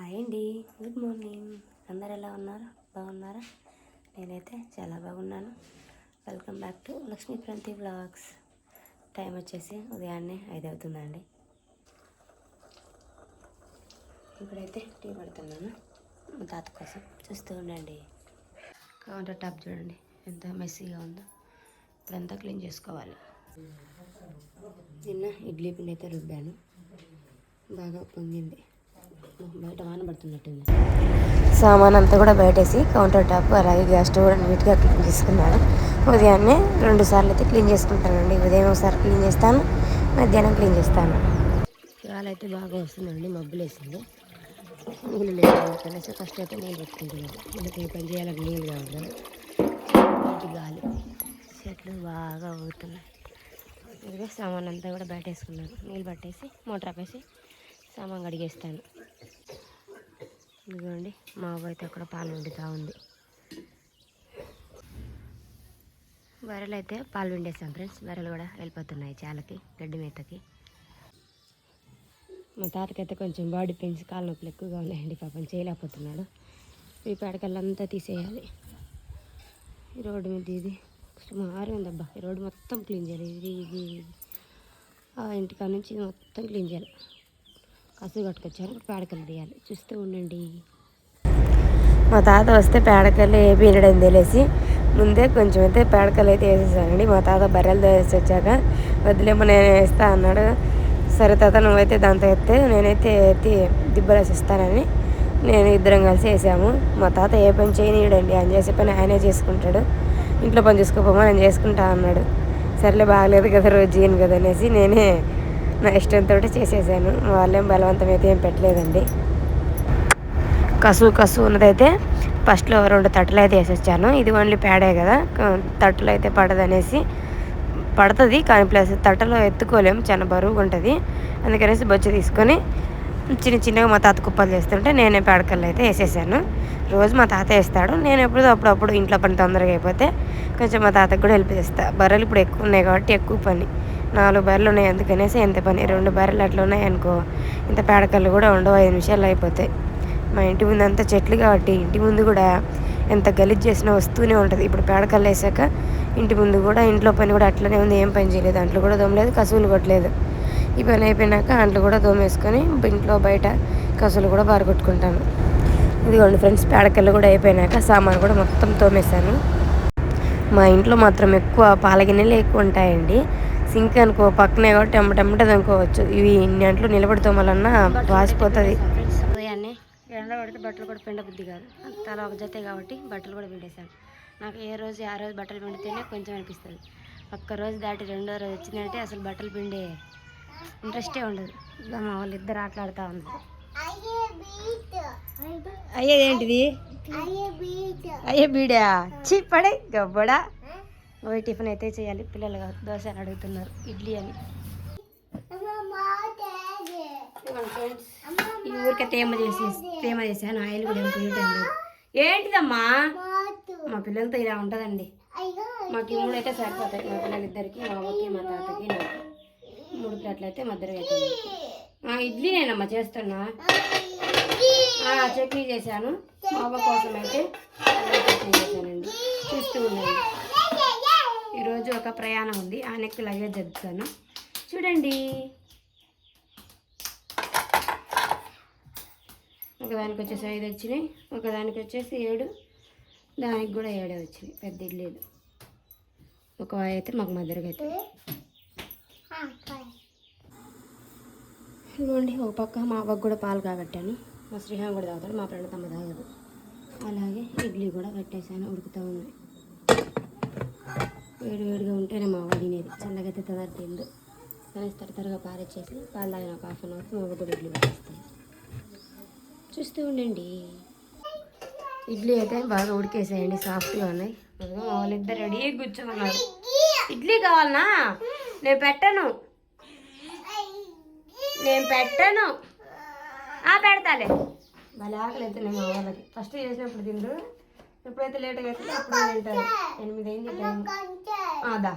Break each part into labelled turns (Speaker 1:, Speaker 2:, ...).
Speaker 1: Hi అండి, good morning. అందరు ఎలా ఉన్నారు? బాగున్నారా? నేనైతే చాలా బాగున్నాను. Welcome back to Lakshmi Pranthi vlogs. Time వచ్చేసి ఉదయాన్నే 5 అవుతుందండి. ఇప్పుడైతే టీ పడుతున్నాను మా తాత కోసం. చూస్తూ ఉండండి. కౌంటర్ టాప్ చూడండి ఎంత మెస్సీగా ఉందో. ఇప్పుడంతా క్లీన్ చేసుకోవాలి. నిన్న ఇడ్లీ పిండి అయితే రుబ్బాను, బాగా పొంగింది. బయట వాన పడుతున్నట్టుంది. సామాన్ అంతా కూడా బయటేసి కౌంటర్ టాప్ అలాగే గ్యాస్ స్టవ్ కూడా నీట్గా క్లీన్ చేసుకున్నాను. ఉదయాన్నే 2 సార్లు అయితే క్లీన్ చేసుకుంటానండి. ఉదయం ఒకసారి క్లీన్ చేస్తాను, మధ్యాహ్నం క్లీన్ చేస్తాను. ఇవాళ అయితే బాగా వస్తుందండి, మబ్బులు వేసింది. నీళ్ళు లేదు కనీసం ఫస్ట్ అయితే నీళ్ళు పెట్టుకుంటున్నాను. ఎందుకు ఏ పని చేయాలని నీళ్ళు కావాలి. ఇంటి గాలి చెట్లు బాగా ఊగుతున్నాయి. ఇదిగో సామాన్ అంతా కూడా బయట వేసుకున్నాను. నీళ్ళు పట్టేసి మోటార్ ఆపేసి సామాన్ కడిగేస్తాను. ఇదిగోండి మా అవ్వ అయితే అక్కడ పాలు వండుతూ ఉంది. బర్రెలు అయితే పాలు వండేస్తాం ఫ్రెండ్స్. బర్రెలు కూడా వెళ్ళిపోతున్నాయి చాలకి గడ్డి మేతకి. మా తాతకైతే కొంచెం బాడీ పెయిన్స్, కాళ్ళ నొప్పులు ఎక్కువగా ఉన్నాయండి. పాపం చేయలేకపోతున్నాడు. ఈ పేడకల్లంతా తీసేయాలి. ఈ రోడ్డు మీద ఇది సుమారు ఉందబ్బా. ఈ రోడ్డు మొత్తం క్లీన్ చేయాలి. ఇది ఆ ఇంటికాడ నుంచి ఇది మొత్తం క్లీన్ చేయాలి. కసువు కట్టుకొచ్చారు, పేడకలు తీయాలి. చూస్తూ ఉండండి. మా తాత వస్తే పేడకల్లు ఏ పీనడని తెలిసి ముందే కొంచెం అయితే పేడకల్లు అయితే వేసేసానండి. మా తాత బర్రెలు వేసి వచ్చాక వదిలేమో నేను వేస్తా అన్నాడు. సరే తాత నువ్వైతే దాంతో ఎత్తే నేనైతే ఎత్తి దిబ్బలు వేసిస్తానని నేను ఇద్దరం కలిసి వేసాము. మా తాత ఏ పని చేయనీయడండి, ఆయన చేసే పని ఆయనే చేసుకుంటాడు. ఇంట్లో పని చేసుకోపోమా నేను చేసుకుంటా అన్నాడు. సర్లే బాగలేదు కదా రోజు చేయను కదా అనేసి నేనే నా ఇష్టంతో చేసేసాను. వాళ్ళేం బలవంతం అయితే ఏం పెట్టలేదండి. కసువు ఉన్నదైతే ఫస్ట్లో 2 తట్టలు అయితే వేసేసాను. ఇది ఓన్లీ పేడే కదా, తట్టలు అయితే పడదనేసి. పడుతుంది కానీ ప్లస్ తట్టలో ఎత్తుకోలేము, చాలా బరువుగా ఉంటుంది. అందుకనేసి బొచ్చు తీసుకొని చిన్నగా మా తాత కుప్పలు చేస్తుంటే నేనే పేడకల్లు అయితే వేసేసాను. రోజు మా తాత వేస్తాడు, నేను అప్పుడప్పుడు ఇంట్లో పని తొందరగా అయిపోతే కొంచెం మా తాతకు కూడా హెల్ప్ చేస్తాను. బర్రెలు ఇప్పుడు ఎక్కువ ఉన్నాయి కాబట్టి ఎక్కువ పని. 4 బర్రెలు ఉన్నాయి అందుకనేసి ఎంత పని. 2 బర్రెలు అట్లా ఉన్నాయి అనుకో, ఇంత పేడకల్లు కూడా ఉండవు, 5 నిమిషాలు అయిపోతాయి. మా ఇంటి ముందు అంతా చెట్లు కాబట్టి ఇంటి ముందు కూడా ఎంత గలీజ్ చేసినా వస్తూనే ఉంటుంది. ఇప్పుడు పేడకల్లు వేసాక ఇంటి ముందు కూడా ఇంట్లో పని కూడా అట్లనే ఉంది. ఏం పని చేయలేదు, అంట్లు కూడా దోమలేదు, కసువులు కొట్టలేదు. ఈ పని అయిపోయినాక అంట్లు కూడా దోమేసుకొని ఇంట్లో బయట కసువులు కూడా బారగొట్టుకుంటాను. ఇదిగోండి ఫ్రెండ్స్, పేడకల్లు కూడా అయిపోయినాక సామాను కూడా మొత్తం తోమేశాను. మా ఇంట్లో మాత్రం ఎక్కువ పాల గిన్నెలు ఎక్కువ ఉంటాయండి. సింక్ అనుకో పక్కనే కాబట్టి టెంపటది అనుకోవచ్చు. ఇవి ఇన్ని అంట్లు నిలబడితో మళ్ళన్నా వాసిపోతుంది. ఉదయాన్నే ఎండ పడితే బట్టలు కూడా పిండ బుద్ధి కాదు, తల ఒక జతే కాబట్టి బట్టలు కూడా పిండేశాను. నాకు ఏ రోజు ఆ రోజు బట్టలు పిండితేనే కొంచెం అనిపిస్తుంది. ఒక్కరోజు దాటి 2వ రోజు వచ్చిందంటే అసలు బట్టలు పిండే ఇంట్రెస్టే ఉండదు. ఇలా మా వాళ్ళు ఇద్దరు ఆటలాడుతూ ఉన్నారు. అయ్యేదేంటిది? అయ్యే బీడా చిప్పడే గబ్బడా. పోయి టిఫిన్ అయితే చేయాలి. పిల్లలు దోశ అని అడుగుతున్నారు, ఇడ్లీ అని. ఈ ఊరికే తేమ చేశాను. ఆయిల్ కూడా ఏం పోయటం లేదు. ఏంటిదమ్మా? మా పిల్లలతో ఇలా ఉంటుందండి. మాకు ఈ 3 అయితే సరిపోతాయి. మా పిల్లలిద్దరికి, మా అవ్వకి, మా తాతకి, నాకు 3 ప్లేట్లు అయితే మధ్య అవుతుంది. ఇడ్లీనేనమ్మా చేస్తున్నా. చట్నీ చేశాను. మా అవ్వ కోసం అయితే చట్నీ చేశానండి. చూస్తూ ఉండండి. ఈరోజు ఒక ప్రయాణం ఉంది, ఆ నెక్కు లగేజ్ చదువుతాను చూడండి. ఒకదానికి వచ్చేసి 5 వచ్చినాయి, ఒకదానికి వచ్చేసి 7, దానికి కూడా 7 వచ్చినాయి. పెద్ద ఇడ్లీలు ఒక అయితే మాకు మధ్యలో అయితే. ఇదిగోండి ఒక పక్క మా అవ్వకు కూడా పాలు కాబట్టాను. మా శ్రీహాన్ కూడా తాగుతాడు, మా ఫ్రెండ్ తమ్మ తాగదు. అలాగే ఇడ్లీ కూడా కట్టేసాను, ఉడుకుతూ ఉన్నాయి. వేడిగా ఉంటేనే మా అవ్వ తినేది, చల్లగా అయితే తొందర తిందు. కానీ త్వరగా పారేసేసి పాలు తాగిన ఒక 1/2 అవర్కి మా అవ్వ కూడా ఇడ్లీ పెట్టేస్తాను. చూస్తూ ఉండండి. ఇడ్లీ అయితే బాగా ఉడికేసాయండి, సాఫ్ట్గా ఉన్నాయి. మా వాళ్ళిద్దరు రెడీ కూర్చోమన్నారు. ఇడ్లీ కావాలనా? నేను పెట్టను పెడతాలే. వాళ్ళు ఆకలి అవుతున్నాయి మా వాళ్ళకి. ఫస్ట్ చేసినప్పుడు తిండ్రు, ఎప్పుడైతే లేట్గా అవుతుందో అప్పుడు తింటారు. 8 అయింది టైం. దా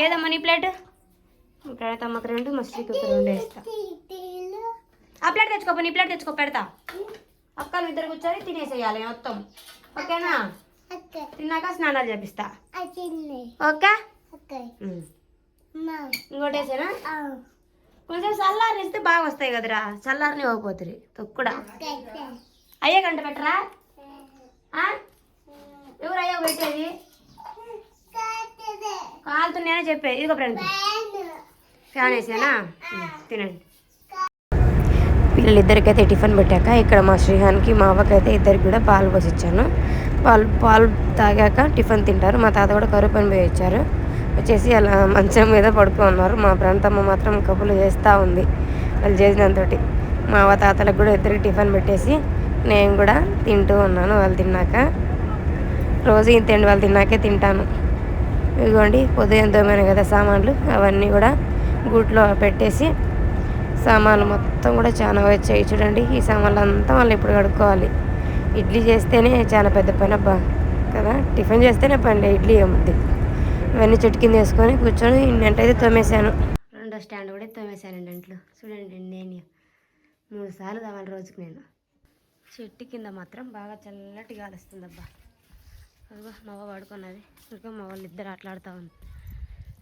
Speaker 1: ఏదమ్మా నీ ప్లేట్? ఇక్కడైతే అమ్మకు 2, మస్లీకి ఒక 2 వేస్తా. ఆ ప్లేట్ తెచ్చుకోపో, నీ ప్లేట్ తెచ్చుకో, పెడతా. అక్కలు ఇద్దరు కూర్చొని తినేసేయాలి మొత్తం, ఓకేనా? తిన్నాక స్నానాలు చేపిస్తా, ఓకే? ఇంకోటి వేసేనా? కొంచెం చల్లారిని ఇస్తే బాగా వస్తాయి కదరా, చల్లారిని ఇవ్వకపోతుంది తొక్కుడా. అయ్యే గంట పెట్టరా? ఎవరు అయ్యా పెట్టేది? కాలుతున్నాయనే చెప్పేది. ఇదిగో ఫ్రెండ్, ఫ్యాన్ వేసానా? తినండి. పిల్లలిద్దరికైతే టిఫిన్ పెట్టాక ఇక్కడ మా శ్రీహాన్కి మా అవ్వకైతే ఇద్దరికి కూడా పాలు పోసిచ్చాను. పాలు తాగాక టిఫిన్ తింటారు. మా తాత కూడా కరువు పని పోయి వచ్చారు. వచ్చేసి అలా మంచం మీద పడుకున్నారు. మా ప్రాంతమ్మ మాత్రం కబుర్లు చేస్తూ ఉంది వాళ్ళు చేసినంతటి. మా అవ్వ తాతలకు కూడా ఇద్దరికి టిఫిన్ పెట్టేసి నేను కూడా తింటూ ఉన్నాను. వాళ్ళు తిన్నాక రోజు ఇంతండి, వాళ్ళు తిన్నాకే తింటాను. ఇదిగోండి ఉదయం తోమాను కదా సామాన్లు, అవన్నీ కూడా గూట్లో పెట్టేసి సామాన్లు మొత్తం కూడా చాలా వచ్చాయి. చూడండి, ఈ సామాన్లు అంతా మళ్ళీ ఇప్పుడు కడుక్కోవాలి. ఇడ్లీ చేస్తేనే చాలా పెద్ద పని అబ్బా కదా, టిఫిన్ చేస్తేనే పని, ఇడ్లీ ఏముద్ది. ఇవన్నీ చెట్టు కింద వేసుకొని కూర్చొని ఇంటైతే తోమేశాను. రెండో స్టాండ్ కూడా తోమేశానండి ఇంట్లో. చూడండి, నేను 3 సార్లు తోమాలి రోజుకి నేను. చెట్టు కింద మాత్రం బాగా చల్లటి గాలి వస్తుంది అబ్బా. అదిగో మా అవ్వ పడుకున్నది, ఇంకా మా వాళ్ళు ఇద్దరు ఆటలాడుతూ ఉంది.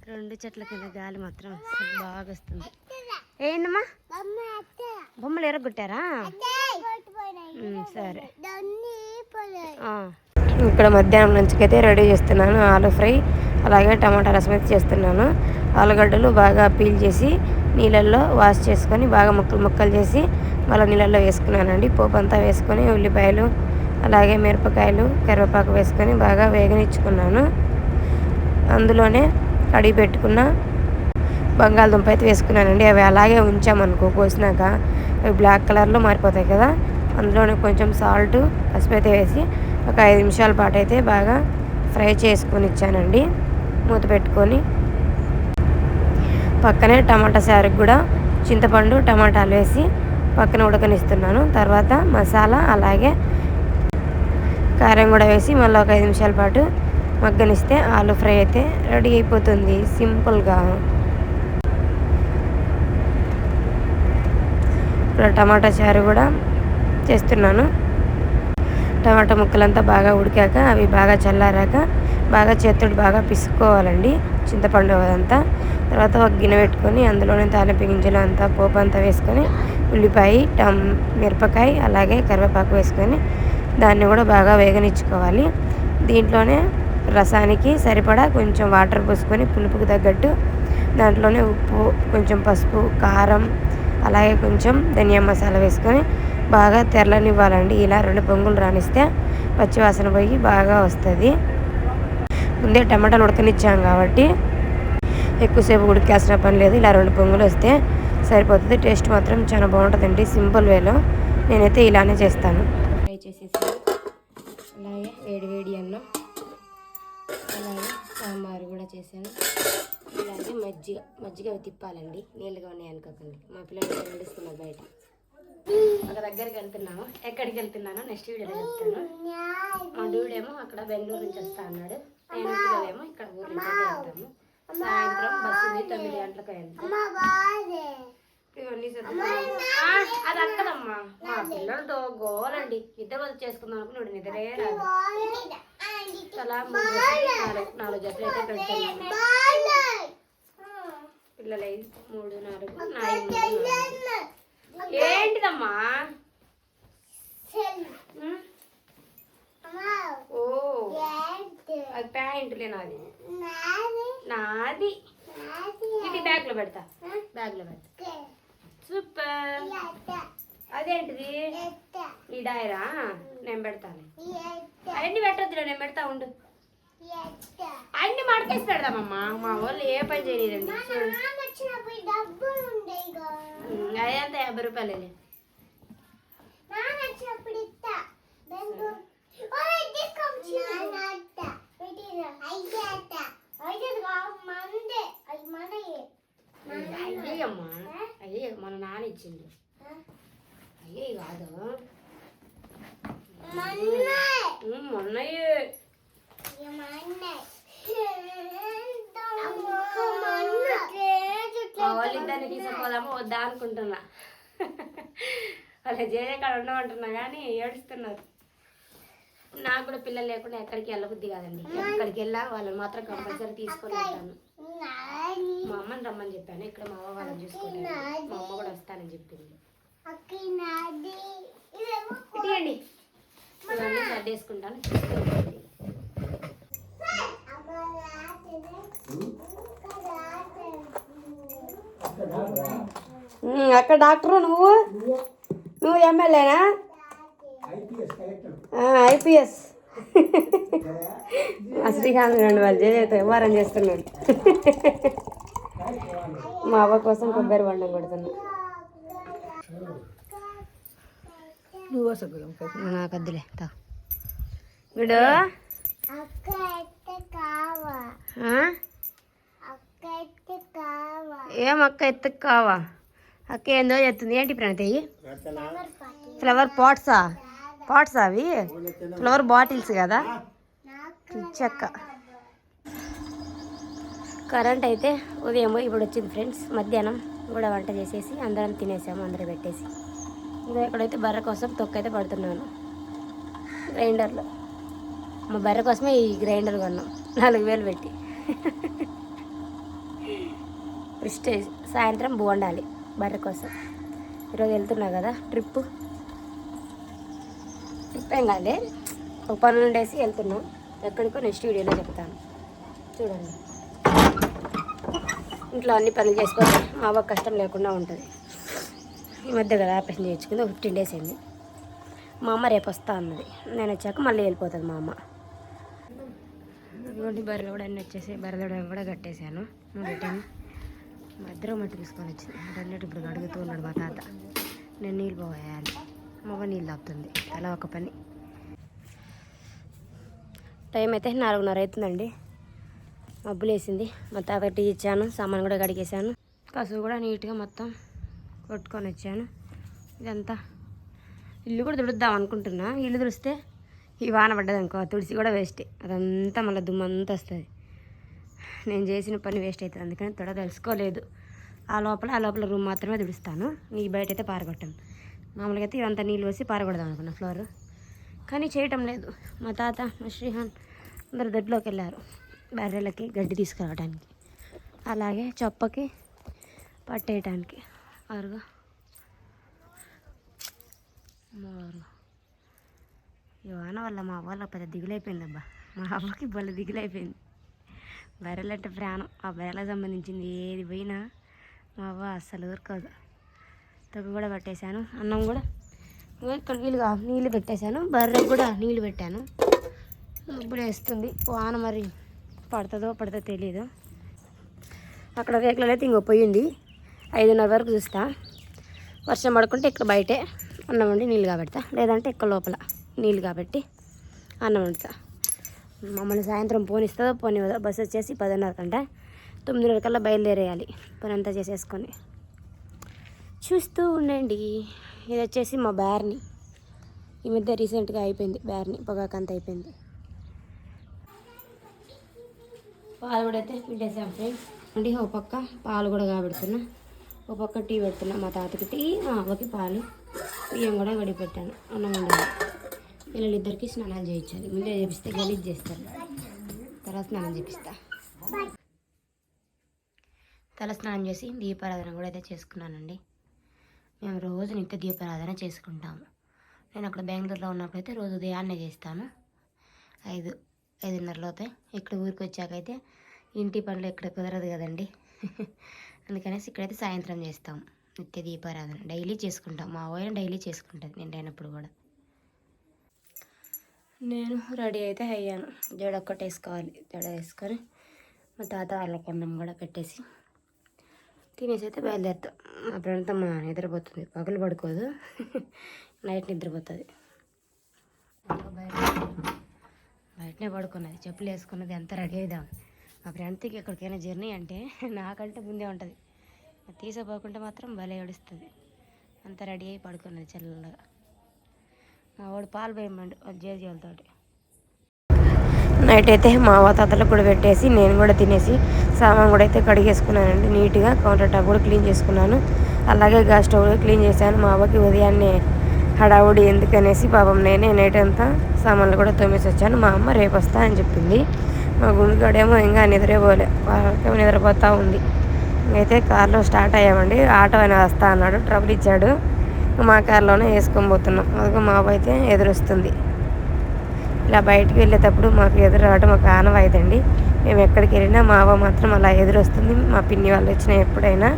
Speaker 1: 2 చెట్ల కింద గాలి మాత్రం బాగా వస్తుంది. ఏంటమ్మా, బొమ్మలు ఎరగొట్టారా? సరే. ఇక్కడ మధ్యాహ్నం లంచ్కి అయితే రెడీ చేస్తున్నాను. ఆలు ఫ్రై అలాగే టమాటా రసం అయితే చేస్తున్నాను. ఆలుగడ్డలు బాగా పీల్ చేసి నీళ్ళల్లో వాష్ చేసుకొని బాగా ముక్కలు చేసి మళ్ళీ నీళ్ళల్లో వేసుకున్నానండి. పోపు అంతా వేసుకొని ఉల్లిపాయలు అలాగే మిరపకాయలు కరివేపాకు వేసుకొని బాగా వేగనిచ్చుకున్నాను. అందులోనే కడిగి పెట్టుకున్న బంగాళదుంప అయితే వేసుకున్నానండి. అవి అలాగే ఉంచామనుకో కోసినాక అవి బ్లాక్ కలర్లో మారిపోతాయి కదా. అందులోనే కొంచెం సాల్ట్, పసుపు అయితే వేసి ఒక 5 నిమిషాల పాటు అయితే బాగా ఫ్రై చేసుకొని ఇచ్చానండి. మూత పెట్టుకొని పక్కనే టమాటా సారుకు కూడా చింతపండు టమాటాలు వేసి పక్కన ఉడకనిస్తున్నాను. తర్వాత మసాలా అలాగే కారం కూడా వేసి మళ్ళీ ఒక 5 నిమిషాల పాటు మగ్గనిస్తే ఆలు ఫ్రై అయితే రెడీ అయిపోతుంది సింపుల్గా. ఇప్పుడు టమాటా చారు కూడా చేస్తున్నాను. టమాటా ముక్కలంతా బాగా ఉడికాక అవి బాగా చల్లారాక బాగా చేతుడు బాగా పిసుకోవాలండి చింతపండు అదంతా. తర్వాత ఒక గిన్నె పెట్టుకొని అందులోనే తాలింపు గింజలు అంతా పోపు అంతా వేసుకొని ఉల్లిపాయ మిరపకాయ అలాగే కరివేపాకు వేసుకొని దాన్ని కూడా బాగా వేగనిచ్చుకోవాలి. దీంట్లోనే రసానికి సరిపడా కొంచెం వాటర్ పోసుకొని పులుపుకు తగ్గట్టు దాంట్లోనే ఉప్పు, కొంచెం పసుపు, కారం అలాగే కొంచెం ధనియా మసాలా వేసుకొని బాగా తెరలనివ్వాలండి. ఇలా 2 పొంగులు రానిస్తే పచ్చివాసన పోయి బాగా వస్తుంది. ముందే టమాటాలు ఉడకనిచ్చాం కాబట్టి ఎక్కువసేపు ఉడికేసిన పని లేదు. ఇలా 2 పొంగులు వస్తే సరిపోతుంది. టేస్ట్ మాత్రం చాలా బాగుంటుందండి సింపుల్ వేలో. నేనైతే ఇలానే చేస్తాను. ఫ్రై చేసేసి అలాగే వేడి అన్నం అలాగే సాంబారు కూడా చేశాను. అలాగే మజ్జిగ తిప్పాలండి, నీళ్ళుగా ఉన్నాయి అనుకోకండి. మా పిల్లలు నడుస్తున్నారు బయట. ఒక దగ్గరికి వెళ్తున్నాము. ఎక్కడికి వెళ్తున్నానో నెక్స్ట్ వీడియోలో చెప్తాను. మా డూడేమో అక్కడ బెంగళూరు నుంచి వస్తా అన్నాడు. నేను పిల్లలేమో ఇక్కడ ఊరు నుంచి వెళ్తాము. సాయంత్రం బస్సు 9 గంటలకు వెళ్తాం. ఇవన్నీ అది అక్కదమ్మా. మా పిల్లలతో గోలండి. ఇద్దరు చేసుకుందాం అనుకున్నాడు, నిద్రే రాదు. చాలా 4 జతలు అయితే పెడుతున్నాను. పిల్లలు 3, 4, 4. ఏంటిదమ్మా? ఓ అది ప్యాంటులే నాది. ఇది బ్యాగ్లో పెడతా. సూపర్. అదేంటిది? ఈ డైరా నేను పెడతాను. అవన్నీ పెట్టొద్దులే, నేను పెడతా ఉండు. అన్ని మడకేసి పెడదామమ్మా. మా వాళ్ళు ఏ పని చేయలేదండి. అదంతా 50 రూపాయలే. అయ్యమ్మా, అయ్యే మన నాన్న ఇచ్చిండు. అయ్యే కాదు మొన్నయ్యే. వాళ్ళిద్దరిని తీసుకుపోదామా వద్దా అనుకుంటున్నా. వాళ్ళ జేజే కాడ ఉండమంటున్నా కానీ ఏడుస్తున్నారు. నాకు కూడా పిల్లలు లేకుండా ఎక్కడికి వెళ్ళబుద్ధి కాదండి. ఎక్కడికి వెళ్ళా వాళ్ళని మాత్రం కంపల్సరీ తీసుకొని వెళ్తాను. మా అమ్మని రమ్మని చెప్పాను, ఇక్కడ మా అమ్మ వాళ్ళని చూసుకుంటాను. మా అమ్మ కూడా వస్తానని చెప్పింది. ఇటీయండి ఇవన్నీ సర్దేసుకుంటాను. అక్కడ డాక్టరు నువ్వు ఎమ్మెల్యేనా? ఐపీఎస్. శ్రీకాంత్ రండి వాళ్ళు చేత వ్యవహారం చేస్తున్నాడు. మా అవ్వ కోసం కొబ్బరి బండం కొడుతున్నా. నాకు వద్దులే వీడు ఏం అక్క ఎత్తుకు కావా? అక్క ఏందో చెప్తుంది. ఏంటి ప్రణతి? ఫ్లవర్ పాట్సా అవి? ఫ్లవర్ బాటిల్స్ కదా. చెక్క కరెంట్ అయితే ఉదయం ఇప్పుడు వచ్చింది ఫ్రెండ్స్. మధ్యాహ్నం కూడా వంట చేసేసి అందరం తినేసాము, అందరూ పెట్టేసి. ఇంకా ఇక్కడైతే బర్రె కోసం తొక్కైతే పడుతున్నాను గ్రైండర్లో. మా బర్రె కోసమే ఈ గ్రైండర్ కొన్నాం 4,000 పెట్టి. ప్రిస్టేజ్. సాయంత్రం బాగుండాలి బర్రె కోసం. ఈరోజు వెళ్తున్నా కదా ట్రిప్ ఏం కాదే, ఒక పనులు ఉండేసి వెళ్తున్నాం. ఎక్కడికో నెక్స్ట్ వీడియోలో చెప్తాను చూడండి. ఇంట్లో అన్ని పనులు చేసుకోవాలి, మా అవ్వ కష్టం లేకుండా ఉంటుంది. ఈ మధ్య కదా ఆపరేషన్ చేయించుకుంది, 15 days అయింది. మా అమ్మ రేపు వస్తా అన్నది. నేను వచ్చాక మళ్ళీ వెళ్ళిపోతుంది మా అమ్మ. ఇటువంటి బర్రెలు కూడా అన్నీ వచ్చేసి బర్రెలు కూడా కట్టేశాను. పెట్టాను. మధ్యలో మట్టి తీసుకొని వచ్చింది. అన్నిటి ఇప్పుడు అడుగుతూ ఉన్నాడు మా తాత. నేను నీళ్ళు పోయాలి, మా అవ్వ నీళ్ళు తాపుతుంది. అలా ఒక పని. టైం అయితే 4:30 అవుతుందండి. మబ్బులు వేసింది. మా తాత టీ ఇచ్చాను, సామాన్ కూడా కడిగేసాను. కసువు కూడా నీట్గా మొత్తం కొట్టుకొని వచ్చాను. ఇదంతా ఇల్లు కూడా తుడుద్దాం అనుకుంటున్నా. ఇల్లు తుడిస్తే ఈ వాన పడ్డది అనుకో, తుడిసి కూడా వేస్టే. అదంతా మళ్ళీ దుమ్మంతా వస్తుంది. నేను చేసిన పని వేస్ట్ అవుతుంది. అందుకని తెలుసుకోలేదు. ఆ లోపల రూమ్ మాత్రమే తుడుస్తాను. ఈ బయట అయితే పారగొట్టాను. మామూలుగా అయితే ఇవంతా నీళ్ళు వేసి పారగొడదాం అనుకున్నా ఫ్లోర్, కానీ చేయటం లేదు. మా తాత మా శ్రీహాన్ అందరు దొడ్లోకి వెళ్ళారు బర్రెలకి గడ్డి తీసుకురావడానికి, అలాగే చొప్పకి పట్టేయటానికి. అరుగా ఈ వాన వల్ల మా అవ్వలో పెద్ద దిగులైపోయిందబ్బా. మా అవ్వకి బల్ల దిగులైపోయింది. బర్రెలంటే ప్రాణం. ఆ బర్రెలకు సంబంధించింది ఏది పోయినా మా అవ్వ అస్సలు ఊరుకోదు. తగ్గు కూడా పట్టేశాను. అన్నం కూడా ఇక్కడ నీళ్ళు పెట్టేశాను. బర్రెకు కూడా నీళ్ళు పెట్టాను. ఇప్పుడు వేస్తుంది వాన. మరి పడుతుందో తెలియదు. అక్కడ రేకులలో అయితే ఇంకో పోయింది. 5:30 వరకు చూస్తా. వర్షం పడుకుంటే ఇక్కడ బయటే అన్నం వండి నీళ్ళు కాబెడతా, లేదంటే ఇక్కడ లోపల నీళ్ళు కాబట్టి అన్నం వండుతా. మమ్మల్ని సాయంత్రం పోనిస్తుందో పోనివ్వదో. బస్సు వచ్చేసి 10:30 కంటే 9:30 కల్లా బయలుదేరేయాలి. పని అంతా చేసేసుకొని. చూస్తూ ఉండండి. ఇది వచ్చేసి మా బ్యార్ని. ఈ మధ్య రీసెంట్గా అయిపోయింది బ్యార్ని, పొగాకంత అయిపోయింది. పాలు కూడా అయితే పిండేసాం ఫ్రెండ్స్. అంటే ఒక పక్క పాలు కూడా కాబెడుతున్నా, ఒక పక్క టీ పెడుతున్నా. మా తాతకి టీ, మా అవ్వకి పాలు, బియ్యం కూడా గడి పెట్టాను. అన్నం వండాలి. పిల్లలిద్దరికి స్నానాలు చేయించాలి. ముందే చేపిస్తే గలీజ్ చేస్తారు, తర్వాత స్నానం చేపిస్తా. తల స్నానం చేసి దీపారాధన కూడా అయితే చేసుకున్నానండి. మేము రోజు నిత్య దీపారాధన చేసుకుంటాము. నేను అక్కడ బెంగళూరులో ఉన్నప్పుడైతే రోజు ఉదయాన్నే చేస్తాను. 5:30 ఇక్కడ ఊరికి వచ్చాకైతే ఇంటి పనులు ఎక్కడ కుదరదు కదండి. అందుకనేసి ఇక్కడైతే సాయంత్రం చేస్తాం నిత్య దీపారాధన. డైలీ చేసుకుంటాం. మా అవ్వ డైలీ చేసుకుంటుంది నేను అయినప్పుడు కూడా. నేను రెడీ అయితే అయ్యాను. జడ ఒక్కటి వేసుకోవాలి. జడ వేసుకొని మా తాత వాళ్ళకి అన్నం కూడా పెట్టేసి తినేసి అయితే బయలుదేరుతాం. మా ఫ్రెండ్తో మా నిద్రపోతుంది. పగలు పడుకోదు, నైట్ నిద్రపోతుంది. బయటనే పడుకున్నది, చెప్పులు వేసుకున్నది, అంతా రెడీ అవుదాం. మా ఫ్రెండ్కి ఎక్కడికైనా జర్నీ అంటే నాకంటే ముందే ఉంటుంది. తీసుకోకుండా మాత్రం భలే ఏడుస్తుంది. అంతా రెడీ అయి పడుకున్నది చల్లగా. మా వాడు పాలు పోయమండి వాళ్ళు చేసి వాళ్ళతోటి. నైట్ అయితే మా తాతలకు కూడా పెట్టేసి నేను కూడా తినేసి సామాన్ కూడా అయితే కడిగేసుకున్నానండి. నీట్గా కౌంటర్ టాప్ కూడా క్లీన్ చేసుకున్నాను. అలాగే గ్యాస్ స్టవ్ కూడా క్లీన్ చేశాను. మా అవ్వకి ఉదయాన్నే హడావుడి ఎందుకనేసి పాపం నేనే నైట్ అంతా సామాన్లు కూడా తోమేసి వచ్చాను. మా అమ్మ రేపు వస్తా అని చెప్పింది. మా గుండుగాడేమో ఇంకా నిద్రపోలే, వాళ్ళకేమో నిద్రపోతూ ఉంది. అయితే కార్లో స్టార్ట్ అయ్యామండి. ఆటో అని వస్తా అన్నాడు, ట్రబుల్ ఇచ్చాడు. మా కార్లోనే వేసుకొని పోతున్నాం. అదిగో మా అబ్బాయి అయితే ఎదురొస్తుంది. ఇలా బయటికి వెళ్ళేటప్పుడు మాకు ఎదురు రావడం ఒక ఆనవాయితండి. మేము ఎక్కడికి వెళ్ళినా మా అవ్వ మాత్రం అలా ఎదురొస్తుంది. మా పిన్ని వాళ్ళు వచ్చినా ఎప్పుడైనా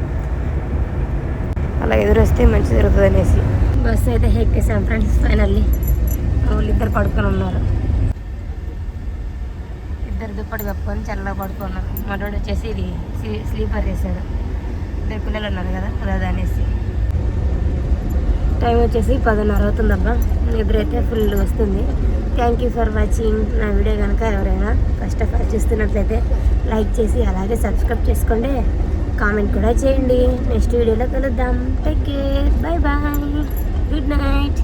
Speaker 1: అలా ఎదురొస్తే మంచి జరుగుతుంది అనేసి. బస్సు అయితే ఎక్కేసాం ఫ్రెండ్స్. ఫైనల్లీ వాళ్ళు ఇద్దరు పడుకొని ఉన్నారు. ఇద్దరు దుప్పటి కప్పుకొని చల్లగా పడుకున్నారు. మరోడు వచ్చేసి ఇది స్లీపర్ చేశాడు. ఇద్దరు పిల్లలు ఉన్నారు కదా, అలా అనేసి. టైం వచ్చేసి 10:30 అవుతుందబ్బా. నిద్ర అయితే ఫుల్ వస్తుంది. Thank you for watching. నా వీడియో కనుక ఎవరైనా ఫస్ట్ ఆఫ్ ఆల్ చూస్తున్నట్లయితే లైక్ చేసి అలాగే సబ్స్క్రైబ్ చేసుకోండి. కామెంట్ కూడా చేయండి. నెక్స్ట్ వీడియోలో కలుద్దాం. Take care. Bye bye. Good night.